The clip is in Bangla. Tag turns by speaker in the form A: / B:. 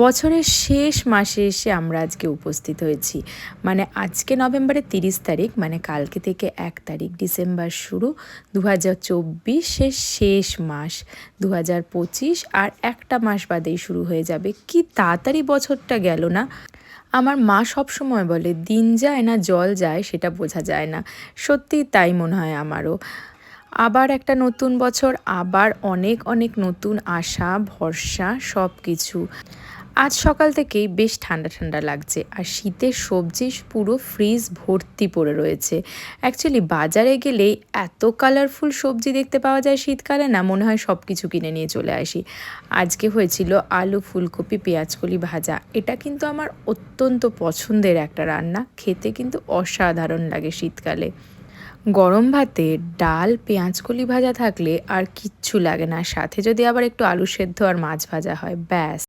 A: বছরের শেষ মাসে এসে আমরা আজকে উপস্থিত হয়েছি। মানে আজকে নভেম্বরের ৩০ তারিখ, মানে কালকে থেকে ১ তারিখ ডিসেম্বর শুরু। ২০২৪-এর শেষ মাস। ২০২৫ আর একটা মাস বাদেই শুরু হয়ে যাবে। কি তাড়াতাড়ি বছরটা গেল না? আমার মা সবসময় বলে, দিন যায় না জল যায় সেটা বোঝা যায় না। সত্যিই তাই মনে হয় আমারও। আবার একটা নতুন বছর, আবার অনেক অনেক নতুন আশা, ভরসা সব কিছু। আজ সকাল থেকেই বেশ ঠান্ডা ঠান্ডা লাগছে, আর শীতের সবজি পুরো ফ্রিজ ভর্তি পড়ে রয়েছে। অ্যাকচুয়ালি বাজারে গেলেই এত কালারফুল সবজি দেখতে পাওয়া যায় শীতকালে, না মনে হয় সব কিছু কিনে নিয়ে চলে আসি। আজকে হয়েছিল আলু, ফুলকপি, পেঁয়াজকলি ভাজা। এটা কিন্তু আমার অত্যন্ত পছন্দের একটা রান্না, খেতে কিন্তু অসাধারণ লাগে শীতকালে। গরম ভাতে ডাল, পেঁয়াজকলি ভাজা থাকলে আর কিচ্ছু লাগে না, সাথে যদি আবার একটু আলু সেদ্ধ আর মাছ ভাজা হয়, ব্যাস।